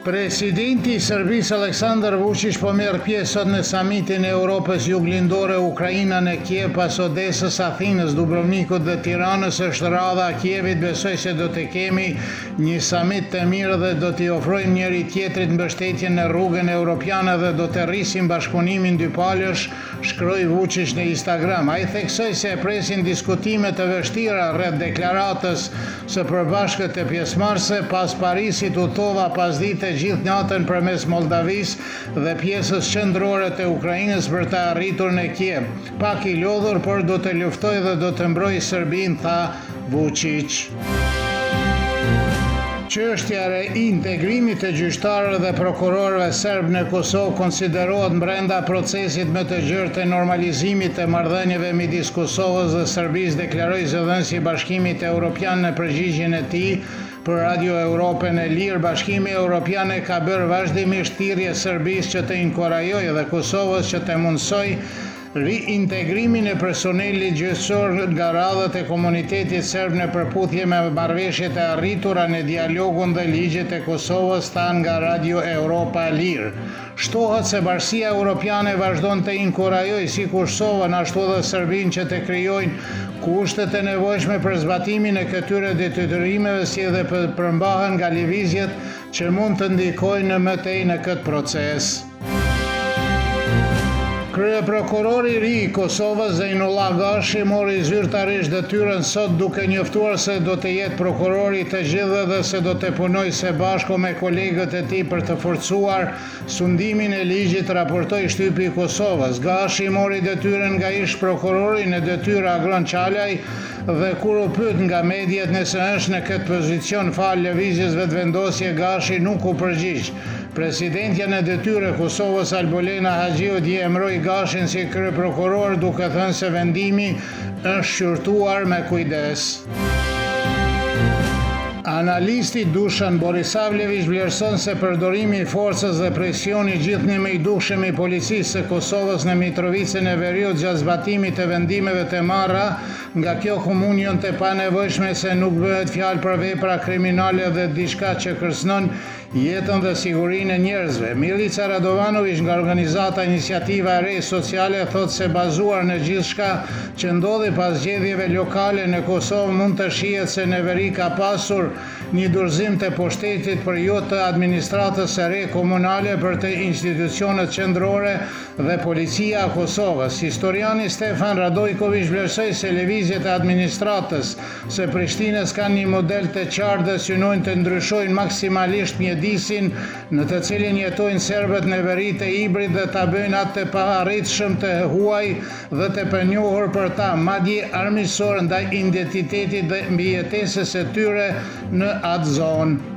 Presidenti i Serbisë Aleksandar Vučić po merr pjesë sot në samitin e Europës Juglindore Ukraina në Kiev pas Odesës, Athinës, Dubrovnikut dhe Tiranës. Është radha e Kievit. Besoj se do të kemi një samit të mirë dhe do t'i ofrojmë njëri tjetrit mbështetjen në rrugën europiane dhe do të rrisim bashkëpunimin dypalësh, shkroi Vučić në Instagram. Ai theksoi se presin diskutime të vështira rreth deklaratës së përbashkët të pjesëmarrësve. Pas Parisit udhtova pasdite gjithë natën përmes Moldavisë dhe pjesës qendrore të Ukrainës për të arritur në Kiev. Pak i lodhur, por do të luftoj dhe do të mbroj Serbinë, tha Vučić. Çështja e reintegrimit të gjyqtarëve dhe prokurorëve serb në Kosovë konsiderohet brenda procesit më të gjerë të normalizimit të marrëdhënieve midis Kosovës dhe Serbisë, deklaroi zëdhënësi i Bashkimit Evropian në përgjigjen e tij për Radio Europën e Lirë. Bashkimi Evropian ka bërë vazhdimisht thirrje Serbisë që të inkurajojë dhe Kosovës që të mundsojë reintegrimin e personelit gjyqësor nga radhët e komunitetit serb në përputhje me marrëveshjet e arritura në dialogun dhe ligjet e Kosovës, than nga Radio Europa e Lirë. Shtohet se Bashkia Evropiane vazhdon të inkurajojë si Kosovën ashtu edhe Serbinë që të krijojnë kushtet e nevojshme për zbatimin e këtyre detyrimeve, si edhe për përmbahen nga lëvizjet që mund të ndikojnë në mëtej në këtë proces. Kryeprokurori i ri i Kosovës Zejnullah Gashi mori zyrtarisht detyrën sot, duke njoftuar se do të jetë prokurori i të gjithëve dhe se do të punojë së bashku me kolegët e tij për të forcuar sundimin e ligjit, raportoi shtypi i Kosovës. Gashi mori detyrën nga ish prokurori në detyrë Agron Çalaj dhe kur u pyet nga mediat nëse është në këtë pozicion fal lëvizjes vetëvendosje, Gashi nuk u përgjigj. Presidentja në detyrë e Kosovës Albolena Haxhiu dje emëroi Gashin si kryeprokuror, duke thënë se vendimi është shqyrtuar me kujdes. Analisti Dušan Borisavljević vlerëson se përdorimi i forcës dhe presioni gjithnjë më i dukshëm i policisë së Kosovës në Mitrovicën e Veriut gjatë zbatimit të vendimeve të marra nga kjo komunion të panevojshme, se nuk bëhet fjalë për vepra kriminale dhe diçka që kërcënon jetën dhe sigurinë e njerëzve. Milica Radovanović nga organizata Iniciativa e Re Sociale thotë se bazuar në gjithçka që ndodhi pas zgjedhjeve lokale në Kosovë mund të shihet se në veri ka pasur një dorëzim të pushtetit për jo të administratës së re komunale për të institucionet qendrore dhe policia e Kosovës. Historiani Stefan Radojković vlerësoi se lëvizjet e administratës së Prishtinës kanë një model të qartë dhe synojnë të ndryshojnë maksimalisht mjedisin në të cilin jetojnë serbët në veri të Ibrit dhe ta bëjnë atë të paarritshëm, të huaj dhe të panjohur për ta, madje armiqësor ndaj identitetit dhe mbijetesës së tyre në atë zonë.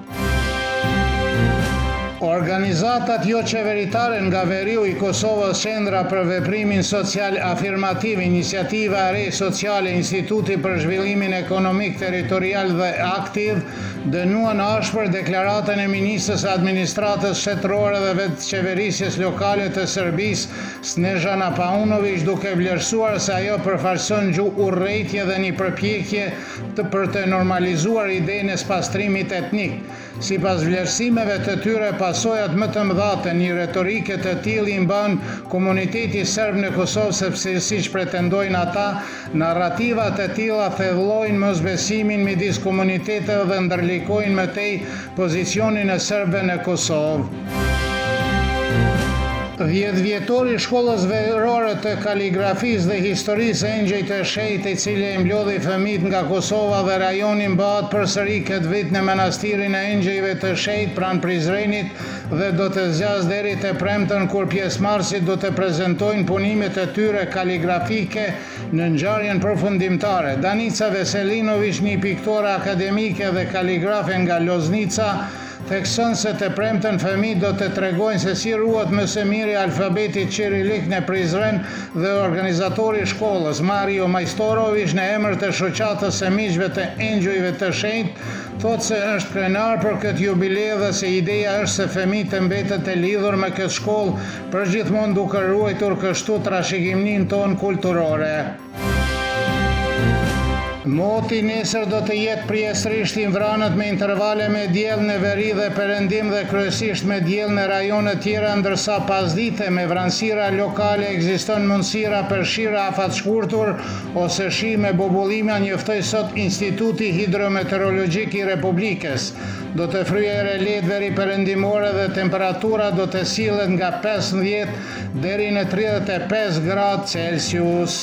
Organizatat jo qeveritare nga veriu i Kosovës, Qendra për veprimin social afirmativ, Iniciativa e Re Sociale, Instituti për zhvillimin ekonomik, territorial dhe aktiv, dënuan ashpër deklaratën e ministrës së administratës shtetërore dhe vetëqeverisjes lokale të Serbisë, Snežana Paunović, duke vlerësuar se ajo përfaqëson urrëtie dhe një përpjekje për të normalizuar idenë e spastrimit etnik. Sipas vlerësimeve të tyre, pasojat më të mëdha të një retorike të tillë i mban komuniteti serb në Kosovë, sepse siç pretendojnë ata, narrativat e tilla thellojnë mosbesimin midis komuniteteve dhe ndërlikojnë më tej pozicionin e serbëve në Kosovë. 10 vjetori i shkollës verore të kaligrafisë dhe historisë Engjëj të Shejt, i cili e mblodhi fëmijët nga Kosova dhe rajoni, mbahet përsëri këtë vit në manastirin e Engjëjve të Shejt pranë Prizrenit dhe do të zgjasë deri te premten, kur pjesëmarrësit do të prezantojnë punimet e tyre kaligrafike në ngjarjen përfundimtare. Danica Veselinović, një piktore akademike dhe kaligrafe nga Loznica, thekson se të premten fëmijët do të tregojnë se si ruhet më së miri alfabeti çirilik në Prizren, dhe organizatori i shkollës, Mario Majstorović, në emër të shoqatës së miqve të Engjëjve të Shenjt, thotë se është krenar për këtë jubile dhe se ideja është se fëmijët të mbetet të lidhur me këtë shkollë përgjithmonë, duke ruajtur kështu trashëgiminë tonë kulturore. Moti nesër do të jetë përjesërisht i vranët me intervale me diell në veri dhe perëndim dhe kryesisht me diell në rajone tjera, ndërsa pasdite me vranësira lokale ekziston mundësira për shira afatshkurtur ose shi me bobullime, njëftoi sot Instituti Hidrometeorologjik i Republikës. Do të fryejë lehtë veri perëndimore dhe temperatura do të sillet nga 15 deri në 35 gradë Celsius.